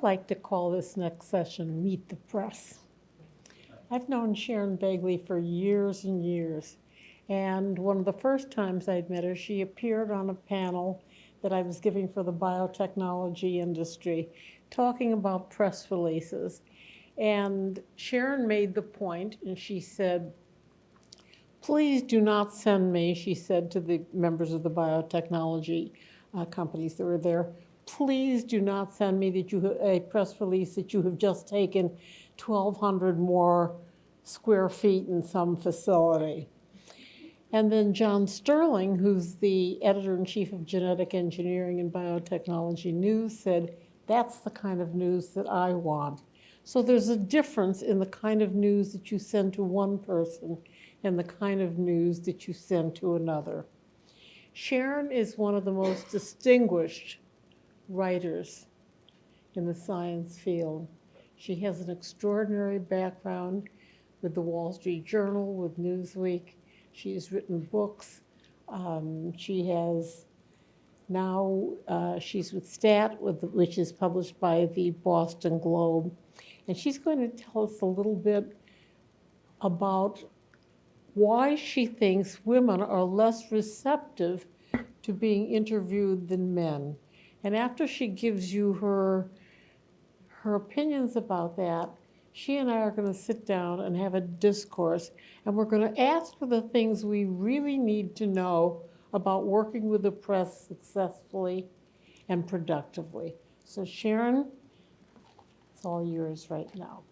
like to call this next session Meet the Press. I've known Sharon Begley for years and years. And one of the first times I'd met her, she appeared on a panel that I was giving for the biotechnology industry, talking about press releases. And Sharon made the point, and she said, please do not send me, she said to the members of the biotechnology companies that were there, please do not send me a press release that you have just taken 1,200 more square feet in some facility. And then John Sterling, who's the editor-in-chief of Genetic Engineering and Biotechnology News, said, that's the kind of news that I want. So there's a difference in the kind of news that you send to one person and the kind of news that you send to another. Sharon is one of the most distinguished writers in the science field. She has an extraordinary background with the Wall Street Journal, with Newsweek. She has written books. She has now, she's with STAT, which is published by the Boston Globe. And she's going to tell us a little bit about why she thinks women are less receptive to being interviewed than men. And after she gives you her opinions about that, she and I are going to sit down and have a discourse, and we're going to ask for the things we really need to know about working with the press successfully and productively. So Sharon, it's all yours right now.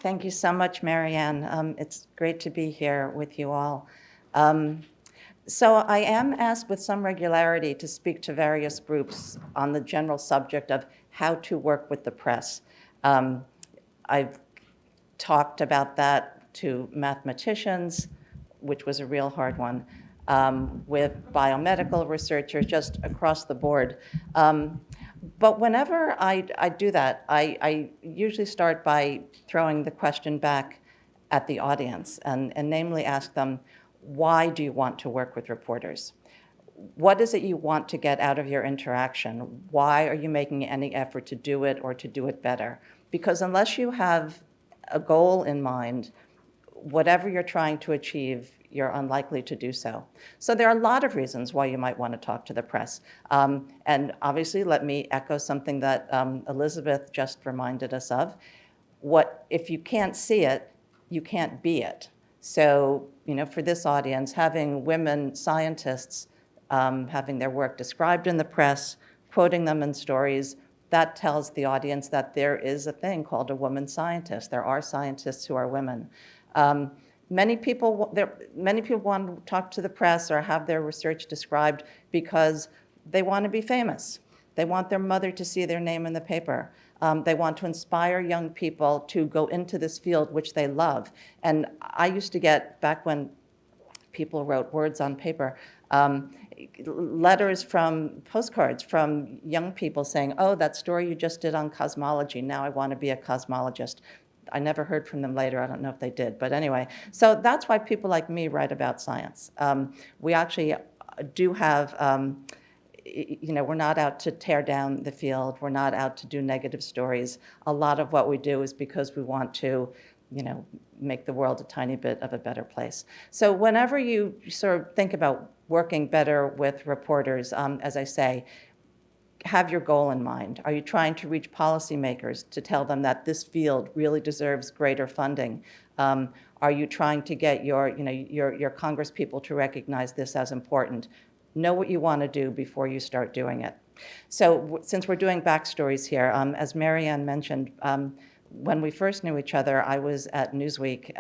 Thank you so much, Marianne. It's great to be here with you all. So I am asked with some regularity to speak to various groups on the general subject of how to work with the press. I've talked about that to mathematicians, which was a real hard one, with biomedical researchers, just across the board. But whenever I do that, I usually start by throwing the question back at the audience and namely ask them, why do you want to work with reporters? What is it you want to get out of your interaction? Why are you making any effort to do it or to do it better? Because unless you have a goal in mind, whatever you're trying to achieve, you're unlikely to do so. So there are a lot of reasons why you might want to talk to the press. And obviously, let me echo something that Elizabeth just reminded us of. If you can't see it, you can't be it. So, for this audience, having women scientists having their work described in the press, quoting them in stories, that tells the audience that there is a thing called a woman scientist. There are scientists who are women. Many people want to talk to the press or have their research described because they want to be famous. They want their mother to see their name in the paper. They want to inspire young people to go into this field, which they love. And I used to get, back when people wrote words on paper, postcards from young people saying, oh, that story you just did on cosmology, now I want to be a cosmologist. I never heard from them later. I don't know if they did. But anyway, so that's why people like me write about science. We actually do have, we're not out to tear down the field. We're not out to do negative stories. A lot of what we do is because we want to, make the world a tiny bit of a better place. So whenever you sort of think about working better with reporters, as I say, have your goal in mind. Are you trying to reach policymakers to tell them that this field really deserves greater funding? Are you trying to get your congresspeople to recognize this as important? Know what you want to do before you start doing it. So since we're doing backstories here, as Marianne mentioned, when we first knew each other, I was at Newsweek.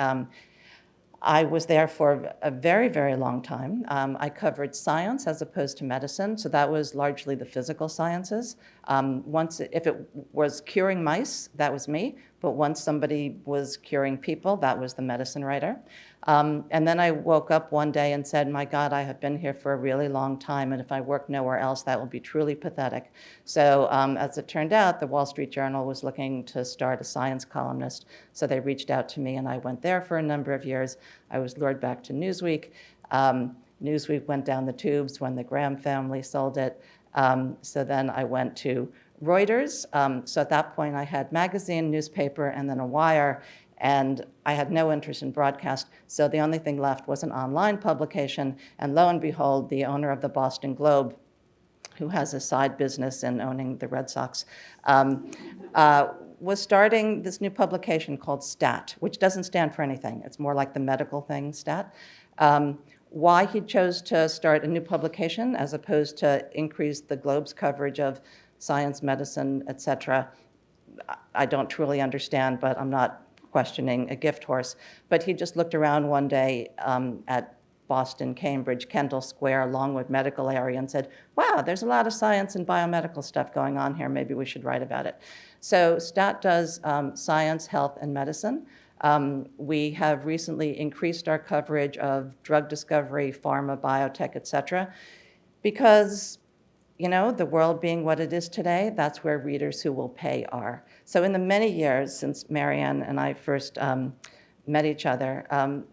I was there for a very, very long time. I covered science as opposed to medicine, so that was largely the physical sciences. If it was curing mice, that was me, but once somebody was curing people, that was the medicine writer. And then I woke up one day and said, my God, I have been here for a really long time, and if I work nowhere else, that will be truly pathetic. So as it turned out, the Wall Street Journal was looking to start a science columnist, so they reached out to me, and I went there for a number of years. I was lured back to Newsweek. Newsweek went down the tubes when the Graham family sold it. So then I went to Reuters. So at that point, I had magazine, newspaper, and then a wire, and I had no interest in broadcast. So the only thing left was an online publication, and lo and behold, the owner of the Boston Globe, who has a side business in owning the Red Sox, was starting this new publication called STAT, which doesn't stand for anything. It's more like the medical thing, STAT. Why he chose to start a new publication as opposed to increase the Globe's coverage of science, medicine, et cetera, I don't truly understand, but I'm not questioning a gift horse. But he just looked around one day at Boston, Cambridge, Kendall Square, Longwood Medical area, and said, wow, there's a lot of science and biomedical stuff going on here. Maybe we should write about it. So STAT does science, health, and medicine. We have recently increased our coverage of drug discovery, pharma, biotech, et cetera, because, you know, the world being what it is today, that's where readers who will pay are. So in the many years since Marianne and I first met each other,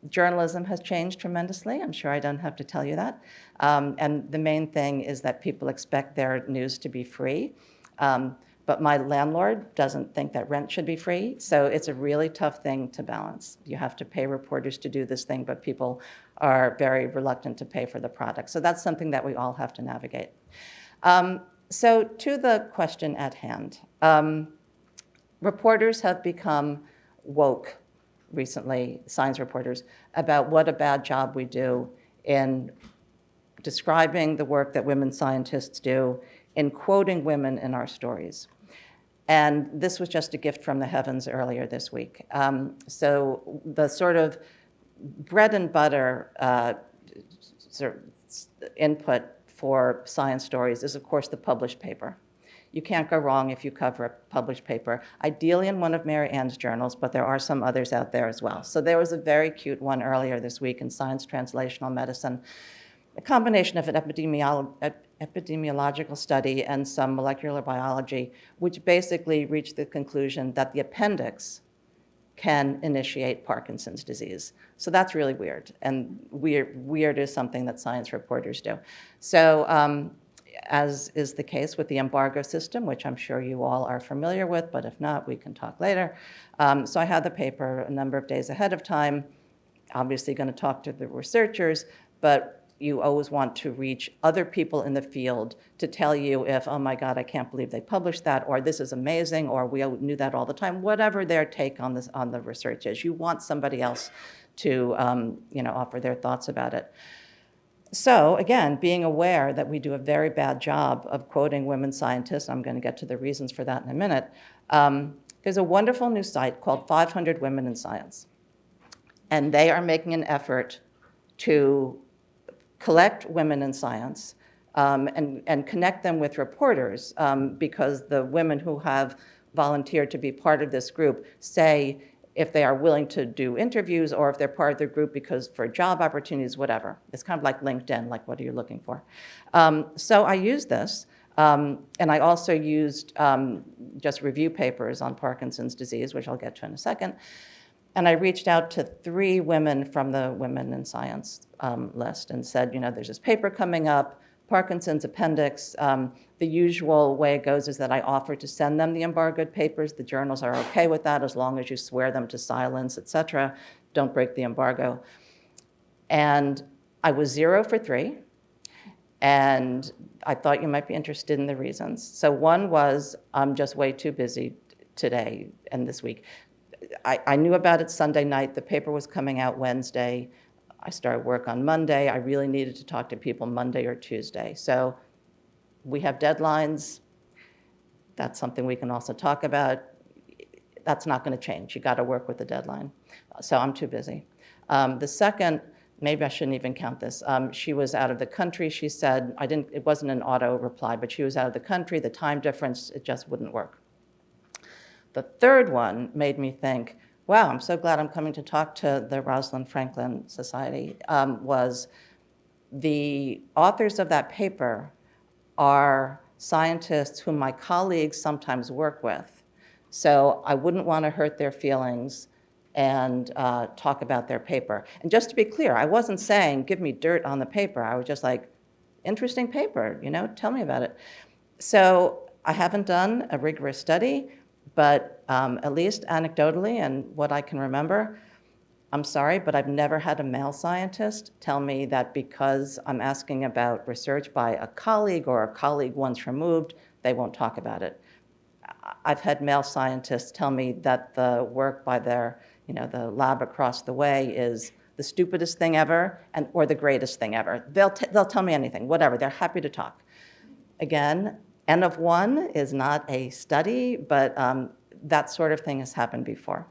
journalism has changed tremendously. I'm sure I don't have to tell you that. And the main thing is that people expect their news to be free. But my landlord doesn't think that rent should be free. So it's a really tough thing to balance. You have to pay reporters to do this thing, but people are very reluctant to pay for the product. So that's something that we all have to navigate. So to the question at hand, reporters have become woke recently, science reporters, about what a bad job we do in describing the work that women scientists do, in quoting women in our stories. And this was just a gift from the heavens earlier this week. So the sort of bread and butter sort of input for science stories is, of course, the published paper. You can't go wrong if you cover a published paper, ideally in one of Mary Ann's journals, but there are some others out there as well. So there was a very cute one earlier this week in Science Translational Medicine, a combination of an epidemiological study and some molecular biology, which basically reached the conclusion that the appendix can initiate Parkinson's disease. So that's really weird, and weird is something that science reporters do. So as is the case with the embargo system, which I'm sure you all are familiar with, but if not, we can talk later. So I had the paper a number of days ahead of time, obviously going to talk to the researchers, but you always want to reach other people in the field to tell you if, oh my God, I can't believe they published that, or this is amazing, or we knew that all the time, whatever their take on this, on the research is. You want somebody else to offer their thoughts about it. So again, being aware that we do a very bad job of quoting women scientists, I'm going to get to the reasons for that in a minute, there's a wonderful new site called 500 Women in Science. And they are making an effort to collect women in science and connect them with reporters, because the women who have volunteered to be part of this group say if they are willing to do interviews or if they're part of the group because for job opportunities, whatever. It's kind of like LinkedIn, like what are you looking for? So I used this, and I also used just review papers on Parkinson's disease, which I'll get to in a second. And I reached out to 3 women from the Women in Science list and said, there's this paper coming up, Parkinson's appendix. The usual way it goes is that I offer to send them the embargoed papers. The journals are okay with that as long as you swear them to silence, et cetera. Don't break the embargo. And I was 0 for 3. And I thought you might be interested in the reasons. So one was, I'm just way too busy today and this week. I knew about it Sunday night. The paper was coming out Wednesday. I started work on Monday. I really needed to talk to people Monday or Tuesday. So we have deadlines. That's something we can also talk about. That's not going to change. You got to work with the deadline. So I'm too busy. The second, maybe I shouldn't even count this. She was out of the country. She said, it wasn't an auto reply, but she was out of the country. The time difference, it just wouldn't work. The third one made me think, wow, I'm so glad I'm coming to talk to the Rosalind Franklin Society, was the authors of that paper are scientists whom my colleagues sometimes work with. So I wouldn't want to hurt their feelings and talk about their paper. And just to be clear, I wasn't saying, give me dirt on the paper. I was just like, interesting paper, tell me about it. So I haven't done a rigorous study, but at least anecdotally and what I can remember, I'm sorry, but I've never had a male scientist tell me that because I'm asking about research by a colleague or a colleague once removed, they won't talk about it. I've had male scientists tell me that the work by the lab across the way is the stupidest thing ever or the greatest thing ever. They'll tell me anything, whatever. They're happy to talk. Again, N of 1 is not a study, but that sort of thing has happened before.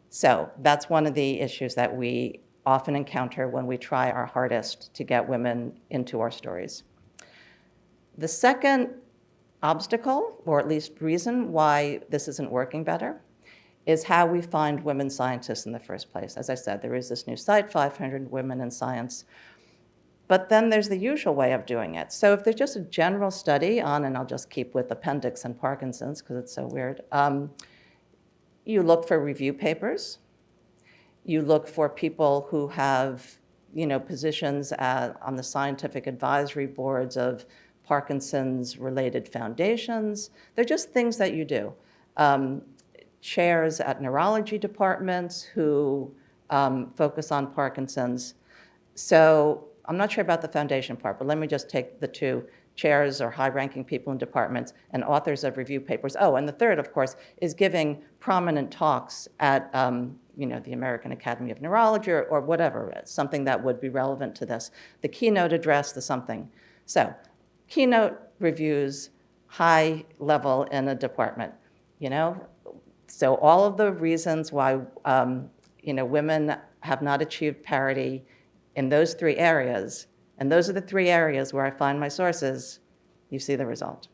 So that's one of the issues that we often encounter when we try our hardest to get women into our stories. The second obstacle, or at least reason why this isn't working better, is how we find women scientists in the first place. As I said, there is this new site, 500 Women in Science. But then there's the usual way of doing it. So if there's just a general study on, and I'll just keep with appendix and Parkinson's because it's so weird, you look for review papers. You look for people who have, positions on the scientific advisory boards of Parkinson's-related foundations. They're just things that you do. Chairs at neurology departments who focus on Parkinson's. So I'm not sure about the foundation part, but let me just take the two: chairs or high-ranking people in departments and authors of review papers. Oh, and the third, of course, is giving prominent talks at the American Academy of Neurology or whatever, something that would be relevant to this. The keynote address, the something. So keynote reviews, high level in a department, So all of the reasons why, women have not achieved parity in those three areas, and those are the three areas where I find my sources, you see the result.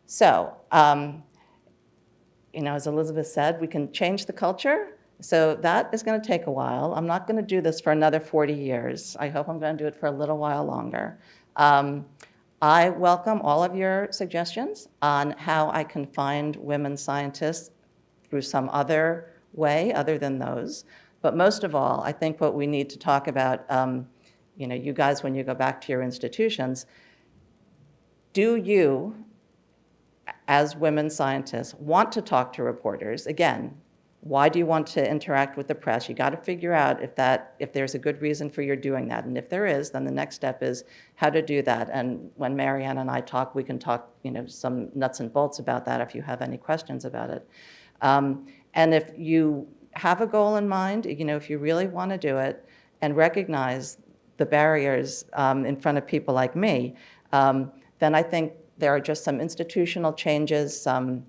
So, as Elizabeth said, we can change the culture. So that is going to take a while. I'm not going to do this for another 40 years. I hope I'm going to do it for a little while longer. I welcome all of your suggestions on how I can find women scientists through some other way other than those. But most of all, I think what we need to talk about, you guys, when you go back to your institutions, do you, as women scientists, want to talk to reporters? Again, why do you want to interact with the press? You got to figure out if there's a good reason for your doing that. And if there is, then the next step is how to do that. And when Marianne and I talk, we can talk, some nuts and bolts about that if you have any questions about it. And if you have a goal in mind, if you really want to do it and recognize the barriers in front of people like me, then I think there are just some institutional changes, some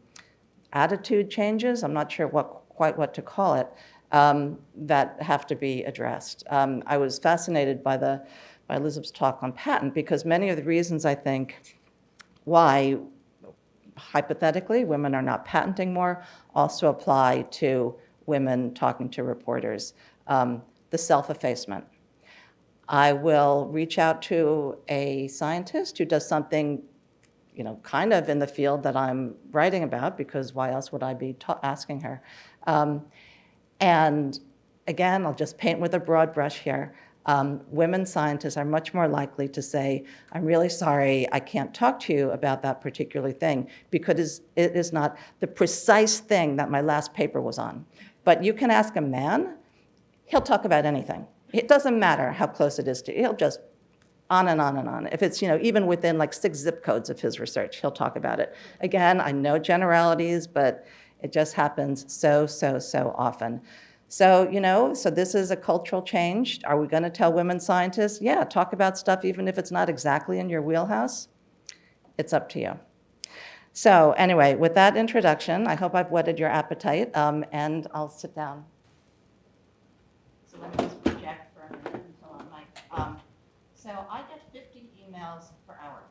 attitude changes, I'm not sure quite what to call it, that have to be addressed. I was fascinated by Elizabeth's talk on patent because many of the reasons I think why hypothetically women are not patenting more also apply to women talking to reporters. The self-effacement. I will reach out to a scientist who does something, kind of in the field that I'm writing about, because why else would I be asking her? And again, I'll just paint with a broad brush here. Women scientists are much more likely to say, I'm really sorry, I can't talk to you about that particular thing because it is not the precise thing that my last paper was on. But you can ask a man, he'll talk about anything. It doesn't matter how close it is to you, he'll just on and on and on. If it's, even within like 6 zip codes of his research, he'll talk about it. Again, I know generalities, but it just happens so often. So, so this is a cultural change. Are we going to tell women scientists, yeah, talk about stuff even if it's not exactly in your wheelhouse? It's up to you. So anyway, with that introduction, I hope I've whetted your appetite, and I'll sit down. So let me just project for a minute until I'm like, so I get 50 emails per hour.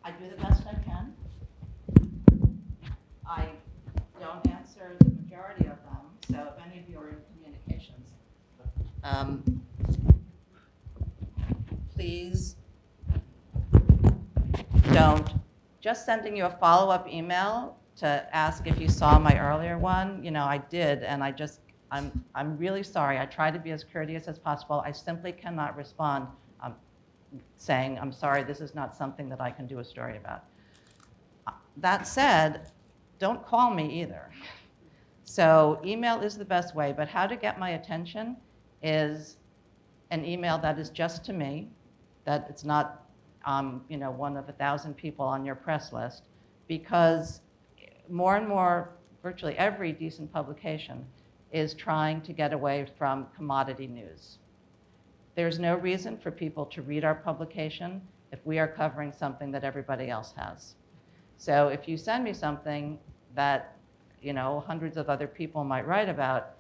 I do the best I can. I don't answer the majority of them, so if any of you are in communications, please don't. Just sending you a follow-up email to ask if you saw my earlier one. You know, I did, and I'm really sorry. I tried to be as courteous as possible. I simply cannot respond saying, I'm sorry, this is not something that I can do a story about. That said, don't call me either. So email is the best way, but how to get my attention is an email that is just to me, that it's not you know, one of 1,000 people on your press list, because more and more, virtually every decent publication is trying to get away from commodity news. There's no reason for people to read our publication if we are covering something that everybody else has. So if you send me something that, you know, hundreds of other people might write about,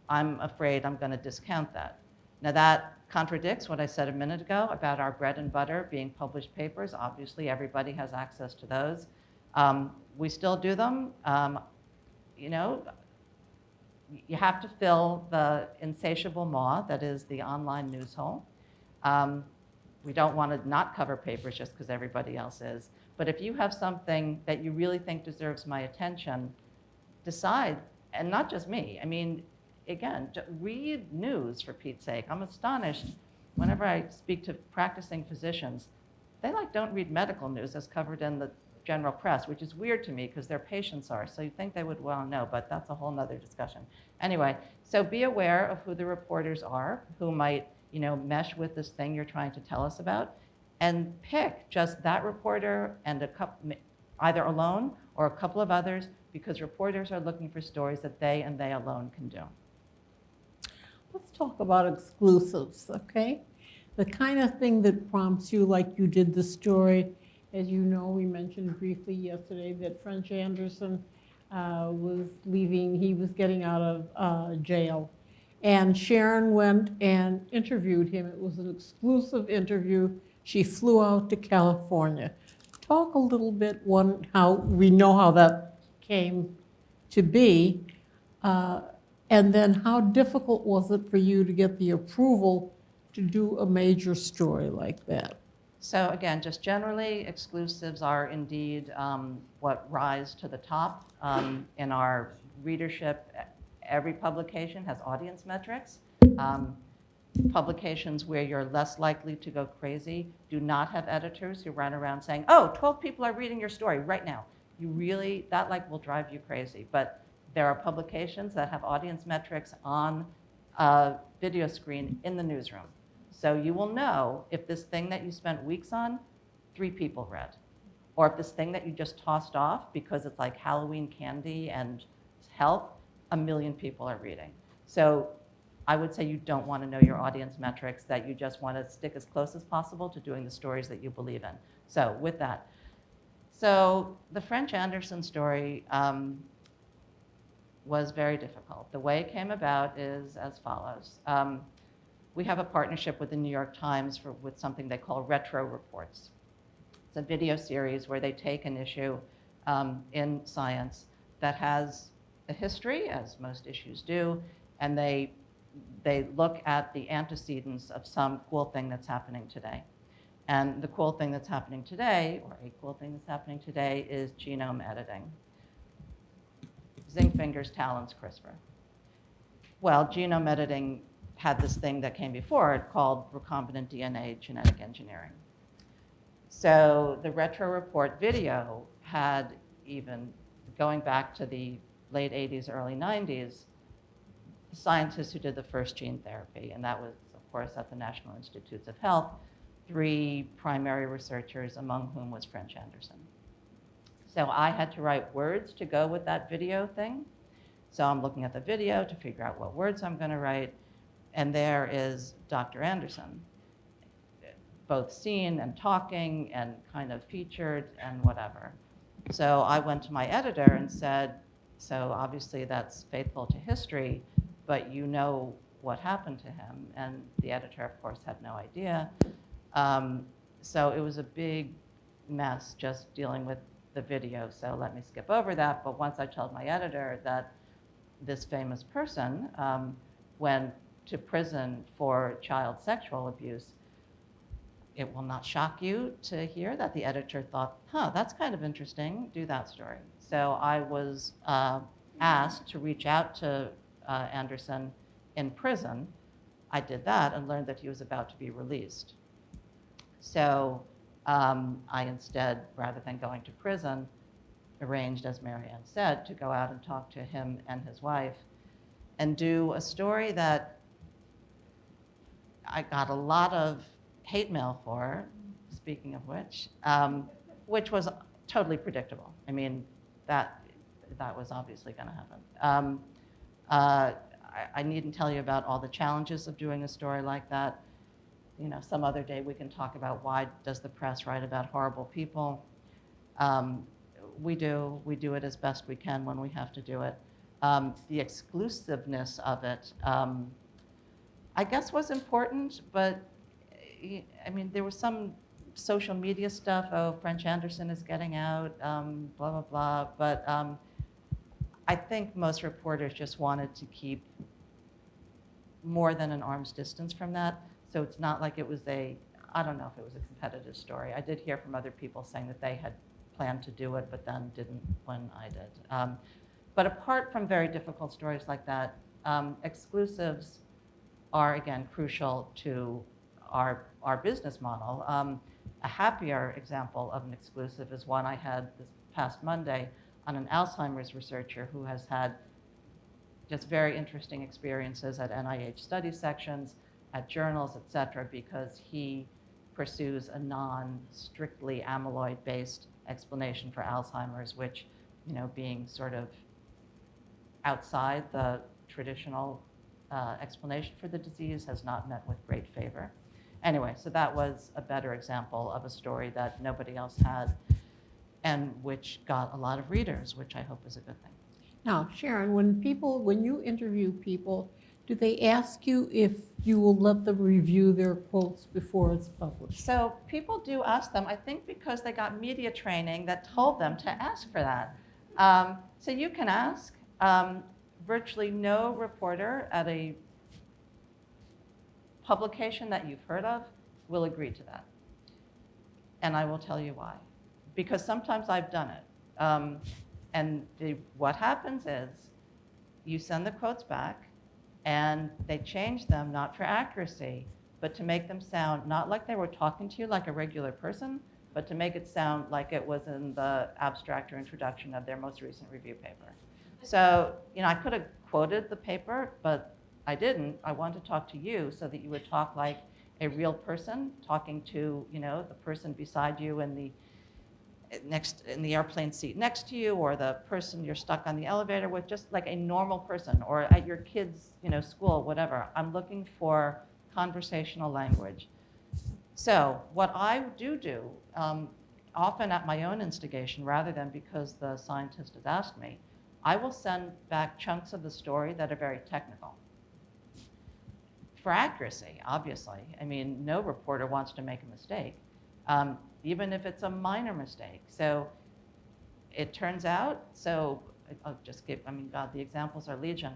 I'm afraid I'm going to discount that. Now that contradicts what I said a minute ago about our bread and butter being published papers. Obviously, everybody has access to those. We still do them. You know, you have to fill the insatiable maw that is the online news hole. We don't want to not cover papers just because everybody else is. But if you have something that you really think deserves my attention, decide, and not just me. I mean, again, read news, for Pete's sake. I'm astonished whenever I speak to practicing physicians. They don't read medical news as covered in the general press, which is weird to me because their patients are. So you'd think they would well know, but that's a whole nother discussion. Anyway, so be aware of who the reporters are, who might, you know, mesh with this thing you're trying to tell us about, and pick just that reporter and a couple, either alone or a couple of others, because reporters are looking for stories that they and they alone can do. Let's talk about exclusives, okay? The kind of thing that prompts you, like you did the story. As you know, we mentioned briefly yesterday that French Anderson was leaving, he was getting out of jail. And Sharon went and interviewed him. It was an exclusive interview. She flew out to California. Talk a little bit, how we know how that came to be, and then how difficult was it for you to get the approval to do a major story like that? So again, just generally, exclusives are indeed what rise to the top in our readership. Every publication has audience metrics. Publications where you're less likely to go crazy do not have editors who run around saying, oh, 12 people are reading your story right now. You really, that will drive you crazy. But there are publications that have audience metrics on a video screen in the newsroom. So you will know if this thing that you spent weeks on, 3 people read. Or if this thing that you just tossed off because it's like Halloween candy and health, 1 million people are reading. So I would say you don't want to know your audience metrics, that you just want to stick as close as possible to doing the stories that you believe in. So with that. So the French Anderson story was very difficult. The way it came about is as follows. We have a partnership with the New York Times with something they call retro reports. It's a video series where they take an issue in science that has a history, as most issues do, and they look at the antecedents of some cool thing that's happening today. And the cool thing that's happening today, or a cool thing that's happening today, is genome editing. Zinc fingers, talons, CRISPR. Well, genome editing had this thing that came before it called recombinant DNA genetic engineering. So the retro report video had, even going back to the late 80s, early 90s, the scientists who did the first gene therapy, and that was, of course, at the National Institutes of Health, 3 primary researchers, among whom was French Anderson. So I had to write words to go with that video thing. So I'm looking at the video to figure out what words I'm going to write. And there is Dr. Anderson, both seen and talking and kind of featured and whatever. So I went to my editor and said, so obviously that's faithful to history, but you know what happened to him. And the editor, of course, had no idea. So it was a big mess just dealing with the video. So let me skip over that. But once I told my editor that this famous person went to prison for child sexual abuse, it will not shock you to hear that the editor thought, huh, that's kind of interesting, do that story. So I was asked to reach out to Anderson in prison. I did that and learned that he was about to be released. So I instead, rather than going to prison, arranged, as Marianne said, to go out and talk to him and his wife and do a story that I got a lot of hate mail for, speaking of which was totally predictable. I mean, that was obviously going to happen. I needn't tell you about all the challenges of doing a story like that. You know, some other day we can talk about why does the press write about horrible people. We do it as best we can when we have to do it. The exclusiveness of it, I guess, was important, but I mean, there was some social media stuff. Oh, French Anderson is getting out, blah, blah, blah. But I think most reporters just wanted to keep more than an arm's distance from that. So it's not like it was I don't know if it was a competitive story. I did hear from other people saying that they had planned to do it, but then didn't when I did. But apart from very difficult stories like that, exclusives are, again, crucial to our business model. A happier example of an exclusive is one I had this past Monday on an Alzheimer's researcher who has had just very interesting experiences at NIH study sections, at journals, et cetera, because he pursues a non-strictly amyloid-based explanation for Alzheimer's, which, you know, being sort of outside the traditional explanation for the disease has not met with great favor. Anyway, so that was a better example of a story that nobody else had and which got a lot of readers, which I hope is a good thing. Now, Sharon, when you interview people, do they ask you if you will let them review their quotes before it's published? So people do ask them, I think because they got media training that told them to ask for that. So you can ask. Virtually no reporter at a publication that you've heard of will agree to that. And I will tell you why. Because sometimes I've done it. And what happens is you send the quotes back and they change them not for accuracy, but to make them sound not like they were talking to you like a regular person, but to make it sound like it was in the abstract or introduction of their most recent review paper. So, you know, I could have quoted the paper, but I didn't. I wanted to talk to you so that you would talk like a real person talking to, you know, the person beside you in the airplane seat next to you, or the person you're stuck on the elevator with, just like a normal person, or at your kids', you know, school, whatever. I'm looking for conversational language. So what I do, often at my own instigation, rather than because the scientist has asked me, I will send back chunks of the story that are very technical. For accuracy, obviously. I mean, no reporter wants to make a mistake, even if it's a minor mistake. So it turns out, so I'll just give, I mean, God, the examples are legion.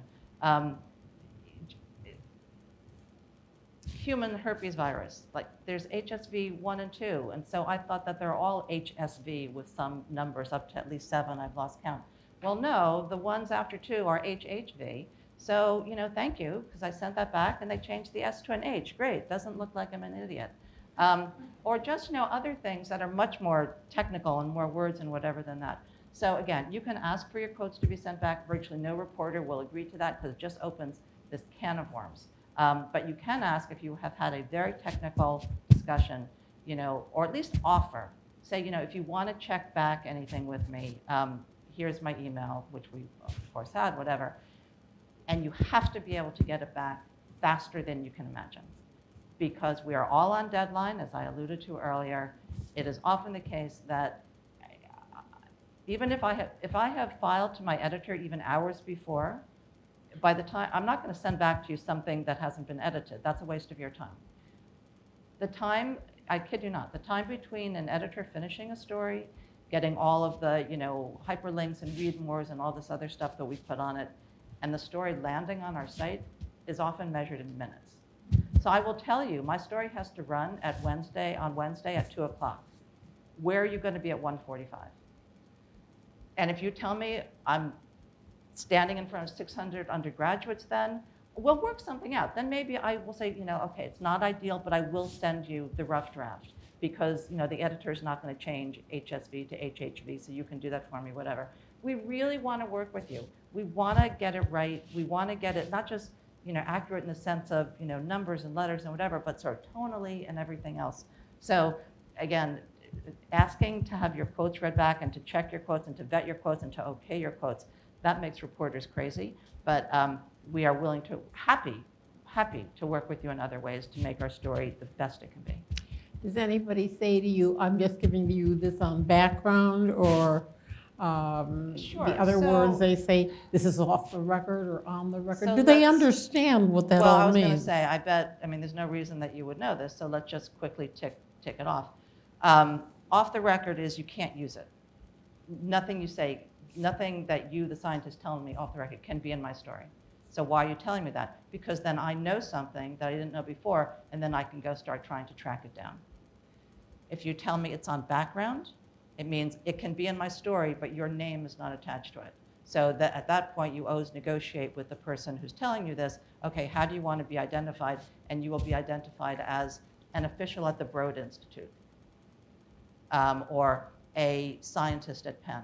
Human herpes virus, like there's HSV 1 and 2, and so I thought that they're all HSV with some numbers up to at least 7, I've lost count. Well, no, the ones after 2 are HHV. So, you know, thank you, because I sent that back and they changed the S to an H. Great, doesn't look like I'm an idiot. Or just, you know, other things that are much more technical and more words and whatever than that. So again, you can ask for your quotes to be sent back. Virtually no reporter will agree to that because it just opens this can of worms. But you can ask if you have had a very technical discussion, you know, or at least offer. Say, you know, if you want to check back anything with me, here's my email, which we, of course, had, whatever. And you have to be able to get it back faster than you can imagine. Because we are all on deadline, as I alluded to earlier. It is often the case that even if I have filed to my editor even hours before, by the time, I'm not going to send back to you something that hasn't been edited. That's a waste of your time. The time, I kid you not, the time between an editor finishing a story, getting all of the, you know, hyperlinks and read mores and all this other stuff that we put on it, and the story landing on our site is often measured in minutes. So I will tell you, my story has to run on Wednesday at 2 o'clock. Where are you going to be at 1:45? And if you tell me I'm standing in front of 600 undergraduates, then we'll work something out. Then maybe I will say, okay, it's not ideal, but I will send you the rough draft because, the editor's not going to change HSV to HHV, so you can do that for me, whatever. We really want to work with you. We want to get it right. We want to get it not just, accurate in the sense of, numbers and letters and whatever, but sort of tonally and everything else. So again, asking to have your quotes read back and to check your quotes and to vet your quotes and to okay your quotes, that makes reporters crazy. But we are willing to, happy to work with you in other ways to make our story the best it can be. Does anybody say to you, I'm just giving you this on background, or Sure. the other So- words they say, this is off the record or on the record? So Do they let's- understand what that Well, I all was going to means? say, I bet, there's no reason that you would know this, so let's just quickly tick it off. Off the record is you can't use it. Nothing you say, nothing that you, the scientist, telling me off the record can be in my story. So why are you telling me that? Because then I know something that I didn't know before, and then I can go start trying to track it down. If you tell me it's on background, it means it can be in my story, but your name is not attached to it. So that at that point, you always negotiate with the person who's telling you this. Okay, how do you want to be identified? And you will be identified as an official at the Broad Institute, or a scientist at Penn.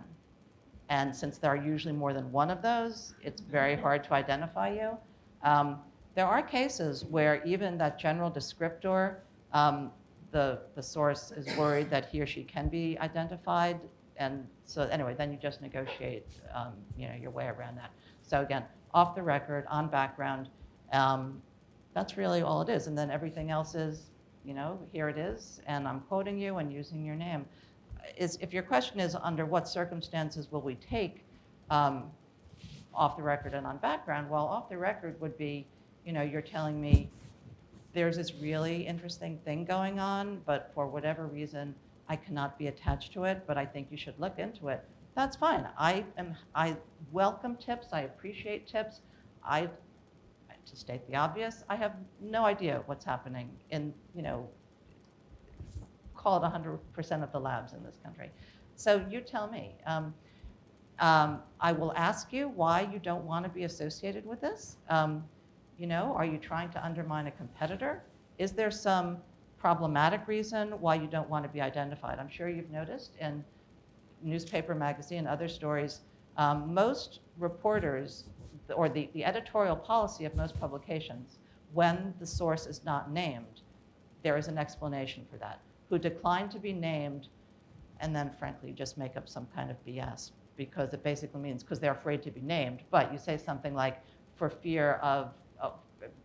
And since there are usually more than one of those, it's very hard to identify you. There are cases where even that general descriptor, the source is worried that he or she can be identified. And so anyway, then you just negotiate your way around that. So again, off the record, on background, that's really all it is. And then everything else is, here it is, and I'm quoting you and using your name. If your question is under what circumstances will we take off the record and on background, well, off the record would be, you're telling me there's this really interesting thing going on, but for whatever reason, I cannot be attached to it, but I think you should look into it. That's fine. I welcome tips. I appreciate tips. To state the obvious, I have no idea what's happening in, call it 100% of the labs in this country. So you tell me. I will ask you why you don't want to be associated with this. Are you trying to undermine a competitor? Is there some problematic reason why you don't want to be identified? I'm sure you've noticed in newspaper, magazine, other stories, most reporters, or the editorial policy of most publications, when the source is not named, there is an explanation for that. Who declined to be named, and then frankly just make up some kind of BS, because it basically means because they're afraid to be named. But you say something like, for fear of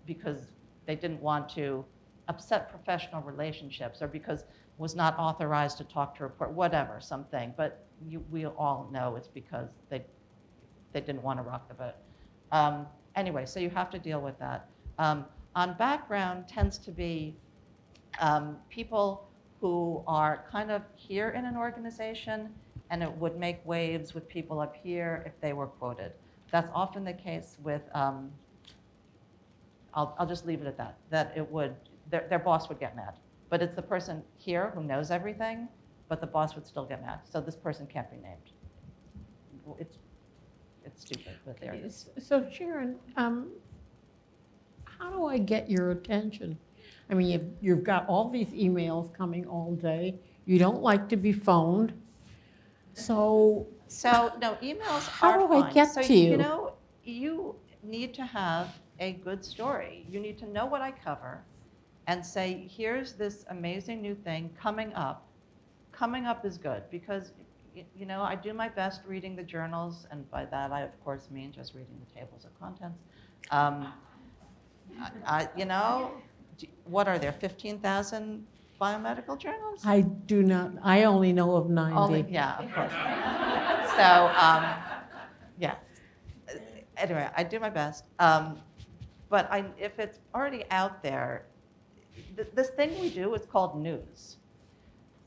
because they didn't want to upset professional relationships, or because was not authorized to talk to report, whatever, something. But we all know it's because they didn't want to rock the boat. Anyway, so you have to deal with that. On background tends to be people who are kind of here in an organization, and it would make waves with people up here if they were quoted. That's often the case with, I'll just leave it at that, that it would, their boss would get mad. But it's the person here who knows everything, but the boss would still get mad. So this person can't be named. It's stupid, but there it is. So Sharon, how do I get your attention? I mean, you've got all these emails coming all day. You don't like to be phoned. So No, emails how are do I fine. get So, to you? You need to have a good story. You need to know what I cover and say, here's this amazing new thing coming up. Coming up is good because, I do my best reading the journals, and by that I, of course, mean just reading the tables of contents. What are there, 15,000 biomedical journals? I do not, I only know of 90. Yeah, of course. So, yeah. Anyway, I do my best. But if it's already out there, this thing we do is called news.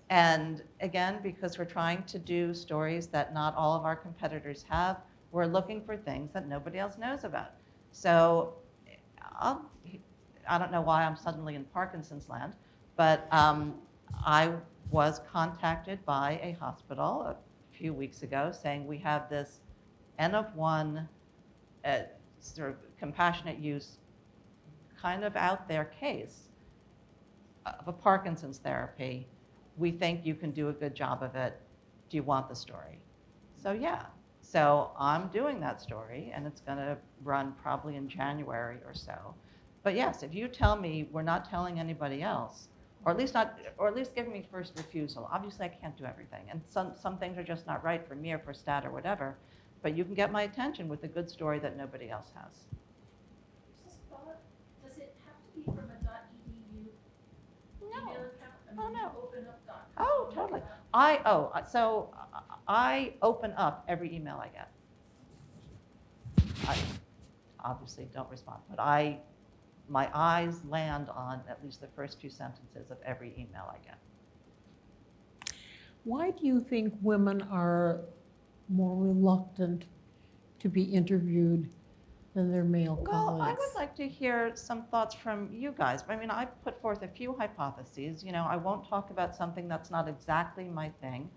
And again, because we're trying to do stories that not all of our competitors have, we're looking for things that nobody else knows about. So I don't know why I'm suddenly in Parkinson's land, but I was contacted by a hospital, a few weeks ago saying we have this N of 1 sort of compassionate use kind of out there case of a Parkinson's therapy. We think you can do a good job of it. Do you want the story? So yeah, so I'm doing that story, and it's going to run probably in January or so. But yes, if you tell me we're not telling anybody else, or at least giving me first refusal. Obviously, I can't do everything, and some things are just not right for me or for STAT or whatever. But you can get my attention with a good story that nobody else has. Just thought, does it have to be from a .edu email account? I mean, Oh, no. Open up .com. Oh, totally. So I open up every email I get. I obviously don't respond, but my eyes land on at least the first few sentences of every email I get. Why do you think women are more reluctant to be interviewed than their male Well, I colleagues? would like to hear some thoughts from you guys. I mean, I put forth a few hypotheses. You know, I won't talk about something that's not exactly my thing.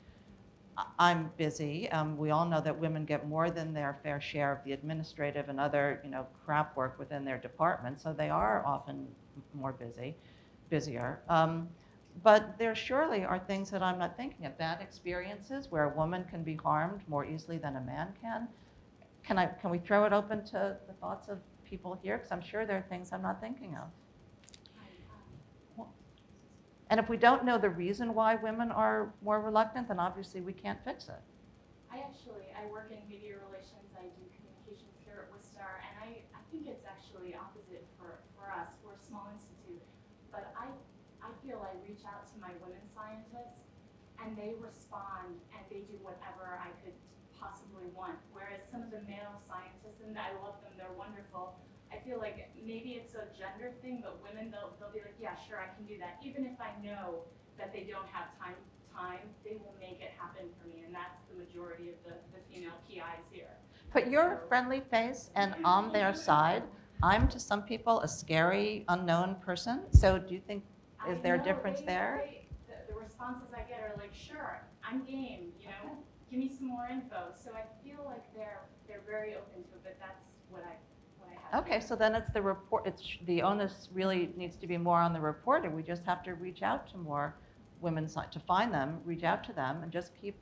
I'm busy. We all know that women get more than their fair share of the administrative and other, crap work within their department, so they are often more busier. But there surely are things that I'm not thinking of, bad experiences where a woman can be harmed more easily than a man can. Can we throw it open to the thoughts of people here? Because I'm sure there are things I'm not thinking of. And if we don't know the reason why women are more reluctant, then obviously we can't fix it. I work in media relations. I do communications here at Wistar, and I think it's actually opposite for us. We're a small institute, but I feel I reach out to my women scientists, and they respond, and they do whatever I could possibly want. Whereas some of the male scientists, and I love them, they're wonderful. I feel like maybe it's a gender thing, but women, they'll be like, yeah, sure, I can do that. Even if I know that they don't have time, they will make it happen for me, and that's the majority of the female PIs here. But you're a friendly face, and on their side, I'm to some people a scary, unknown person. So do you think, is there a difference there? The responses I get are like, sure, I'm game, give me some more info. So I feel like they're very open to it, but that's what I have. Okay, so then it's the report. The onus really needs to be more on the reporter. We just have to reach out to more women to find them, reach out to them, and just keep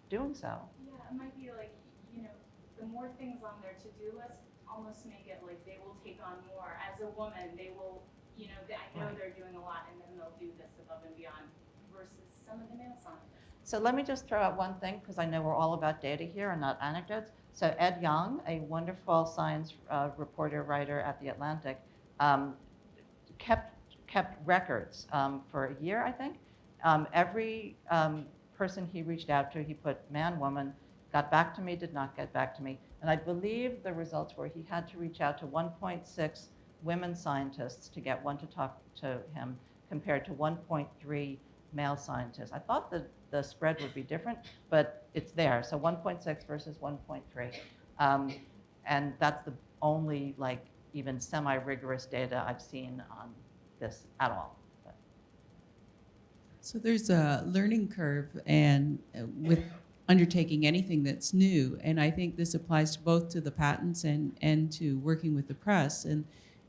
doing so. Yeah, it might be like, the more things on their to-do list almost make it like they will take on more. As a woman, they will, I know they're doing a lot, and then they'll do this above and beyond, versus some of the male scientists. So let me just throw out one thing, because I know we're all about data here and not anecdotes. So Ed Young, a wonderful science reporter, writer at The Atlantic, kept records for a year, I think. Every person he reached out to, he put man, woman, got back to me, did not get back to me. And I believe the results were he had to reach out to 1.6 women scientists to get one to talk to him, compared to 1.3 male scientists. I thought the spread would be different, but it's there. So 1.6 versus 1.3. And that's the only even semi-rigorous data I've seen on this at all. But. So there's a learning curve and with undertaking anything that's new. And I think this applies to both to the patents and to working with the press.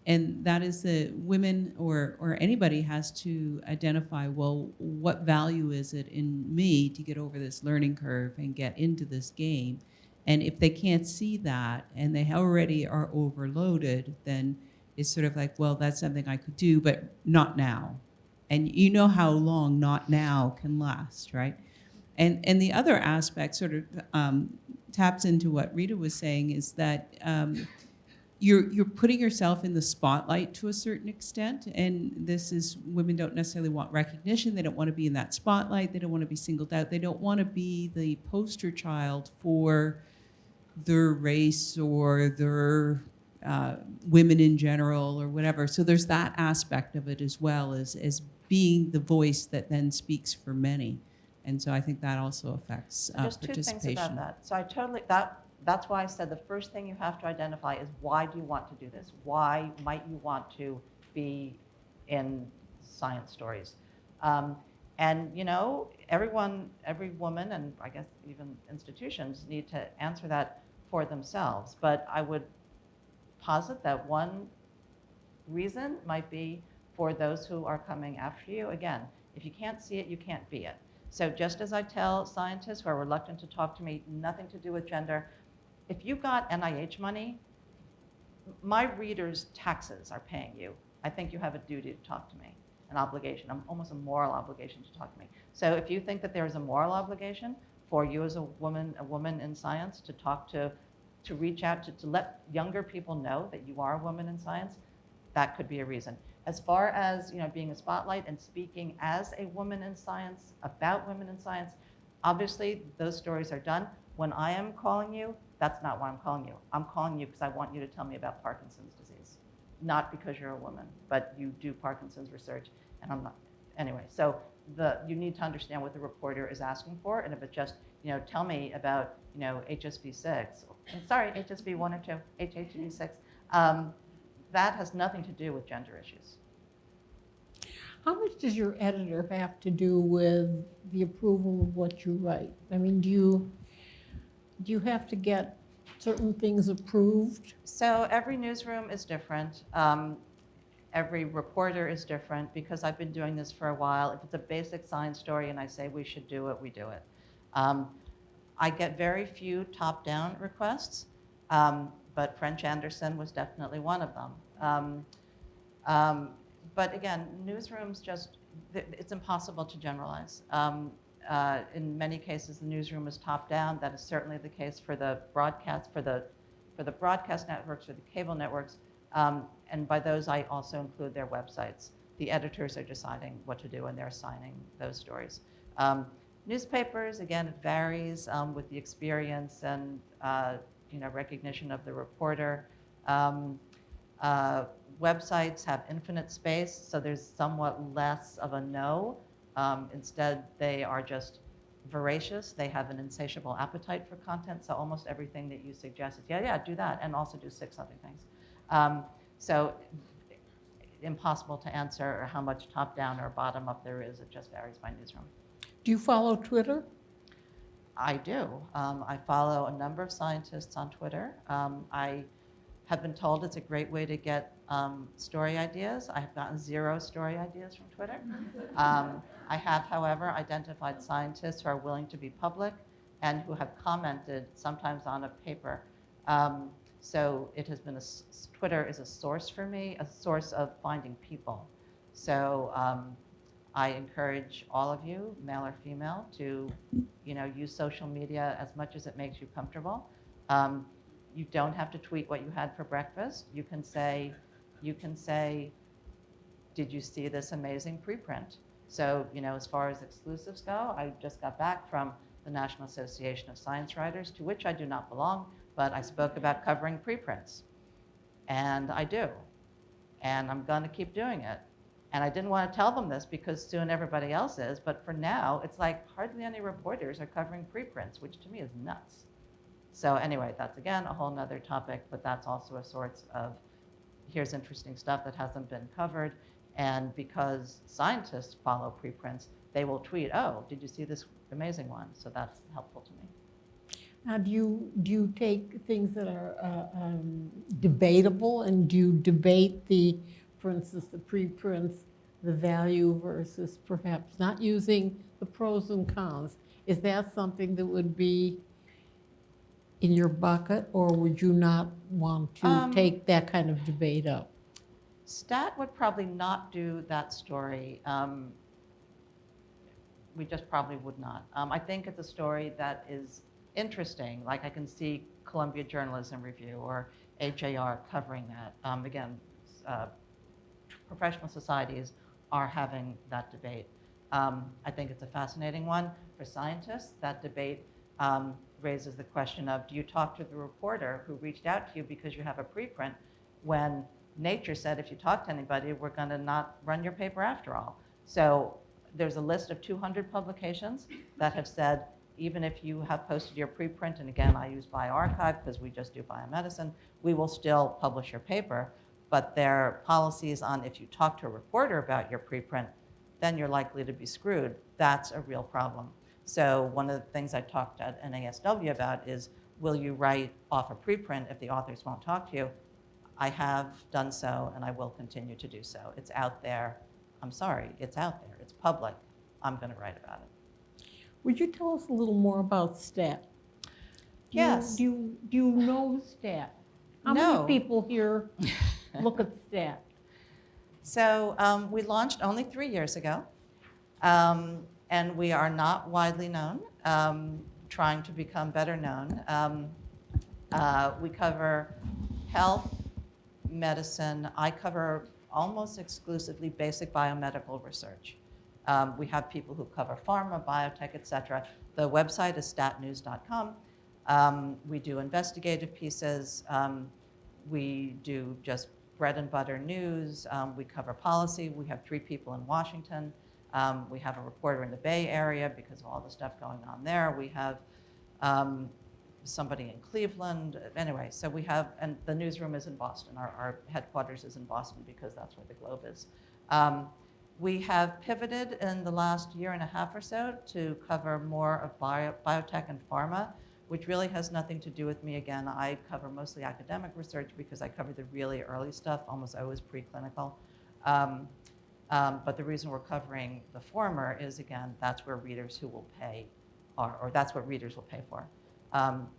And that is that women or anybody has to identify, well, what value is it in me to get over this learning curve and get into this game? And if they can't see that and they already are overloaded, then it's sort of like, well, that's something I could do, but not now. And you know how long not now can last, right? And the other aspect sort of taps into what Rita was saying, is that you're putting yourself in the spotlight to a certain extent, and this is, women don't necessarily want recognition. They don't want to be in that spotlight. They don't want to be singled out. They don't want to be the poster child for their race or their women in general or whatever. So there's that aspect of it as well, as being the voice that then speaks for many. And so I think that also affects Just participation. 2 things about that. So I totally, that's why I said the first thing you have to identify is, why do you want to do this? Why might you want to be in science stories? And you know, every woman, and I guess even institutions need to answer that for themselves. But I would posit that one reason might be for those who are coming after you. Again, if you can't see it, you can't be it. So just as I tell scientists who are reluctant to talk to me, nothing to do with gender, if you got NIH money, my readers' taxes are paying you. I think you have a duty to talk to me, an obligation, almost a moral obligation to talk to me. So if you think that there is a moral obligation for you as a woman in science to talk to reach out to let younger people know that you are a woman in science, that could be a reason. As far as being a spotlight and speaking as a woman in science, about women in science, obviously those stories are done. When I am calling you, that's not why I'm calling you. I'm calling you because I want you to tell me about Parkinson's disease. Not because you're a woman, but you do Parkinson's research, and I'm not. Anyway, so you need to understand what the reporter is asking for, and if it just, tell me about, HSV6, sorry, HSV 1 or 2, HHV6, that has nothing to do with gender issues. How much does your editor have to do with the approval of what you write? I mean, do you have to get certain things approved? So every newsroom is different. Every reporter is different because I've been doing this for a while. If it's a basic science story and I say we should do it, we do it. I get very few top-down requests, but French Anderson was definitely one of them. But again, newsrooms it's impossible to generalize. In many cases, the newsroom is top-down. That is certainly the case for the broadcast, for the broadcast networks or the cable networks. And by those, I also include their websites. The editors are deciding what to do, and they're assigning those stories. Newspapers, again, it varies with the experience and recognition of the reporter. Websites have infinite space, so there's somewhat less of a no. Instead, they are just voracious. They have an insatiable appetite for content, so almost everything that you suggest is, yeah, do that, and also do 6 other things. So impossible to answer how much top-down or bottom-up there is. It just varies by newsroom. Do you follow Twitter? I do. I follow a number of scientists on Twitter. I have been told it's a great way to get story ideas. I have gotten 0 story ideas from Twitter. I have, however, identified scientists who are willing to be public and who have commented sometimes on a paper. So it has been Twitter is a source for me, a source of finding people. So I encourage all of you, male or female, to use social media as much as it makes you comfortable. You don't have to tweet what you had for breakfast. You can say, did you see this amazing preprint? So as far as exclusives go, I just got back from the National Association of Science Writers, to which I do not belong, but I spoke about covering preprints. And I do. And I'm going to keep doing it. And I didn't want to tell them this because soon everybody else is, but for now, it's like hardly any reporters are covering preprints, which to me is nuts. So anyway, that's again a whole nother topic, but that's also a source of, here's interesting stuff that hasn't been covered. And because scientists follow preprints, they will tweet, oh, did you see this amazing one? So that's helpful to me. Now, do you take things that are debatable, and do you debate for instance, the preprints, the value versus perhaps not using the pros and cons? Is that something that would be in your bucket, or would you not want to take that kind of debate up? Stat would probably not do that story. We just probably would not. I think it's a story that is interesting. Like I can see Columbia Journalism Review or HAR covering that. Again, professional societies are having that debate. I think it's a fascinating one for scientists. That debate raises the question of, do you talk to the reporter who reached out to you because you have a preprint, when Nature said if you talk to anybody, we're going to not run your paper after all? So there's a list of 200 publications that have said, even if you have posted your preprint, and again, I use bioRxiv because we just do biomedicine, we will still publish your paper. But their policies on if you talk to a reporter about your preprint, then you're likely to be screwed. That's a real problem. So one of the things I talked at NASW about is, will you write off a preprint if the authors won't talk to you? I have done so, and I will continue to do so. It's out there. I'm sorry, it's out there. It's public. I'm going to write about it. Would you tell us a little more about STAT? Yes. Do you know STAT? How No. many people here look at STAT? So we launched only 3 years ago, and we are not widely known, trying to become better known. We cover health, medicine. I cover almost exclusively basic biomedical research. We have people who cover pharma, biotech, et cetera. The website is statnews.com. We do investigative pieces. We do just bread and butter news. We cover policy. We have 3 people in Washington. We have a reporter in the Bay Area because of all the stuff going on there. We have somebody in Cleveland. Anyway, so we have, and the newsroom is in Boston. Our headquarters is in Boston because that's where the Globe is. We have pivoted in the last year and a half or so to cover more of biotech and pharma, which really has nothing to do with me. Again, I cover mostly academic research because I cover the really early stuff, almost always preclinical. But the reason we're covering the former is, again, that's where readers who will pay are, or that's what readers will pay for.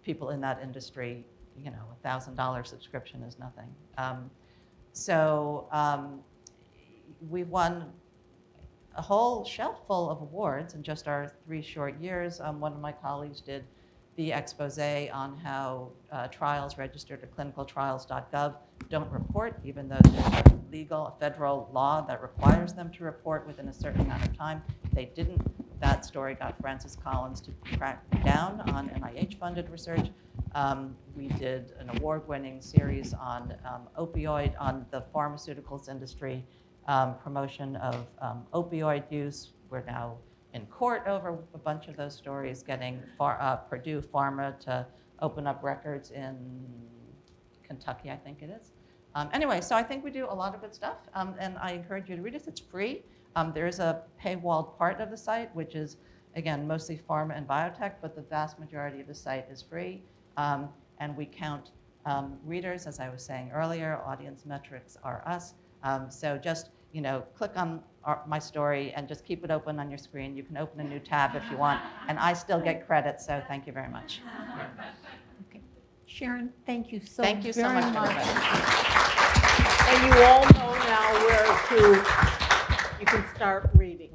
People in that industry, you know, $1,000 subscription is nothing. We won a whole shelf full of awards in just our 3 short years. One of my colleagues did the expose on how trials registered at clinicaltrials.gov don't report, even though there's a legal federal law that requires them to report within a certain amount of time. They didn't. That story got Francis Collins to crack down on NIH-funded research. We did an award-winning series on opioid, on the pharmaceuticals industry, promotion of opioid use. We're now in court over a bunch of those stories, getting Purdue Pharma to open up records in Kentucky, I think it is. Anyway, so I think we do a lot of good stuff, and I encourage you to read it. It's free. There is a paywalled part of the site, which is, again, mostly pharma and biotech, but the vast majority of the site is free. And we count readers, as I was saying earlier. Audience metrics are us. So just, you know, click on my story and just keep it open on your screen. You can open a new tab if you want, and I still get credit, so thank you very much. Okay. Sharon, thank you so Thank you so very much, everybody. And you all know now where you can start reading.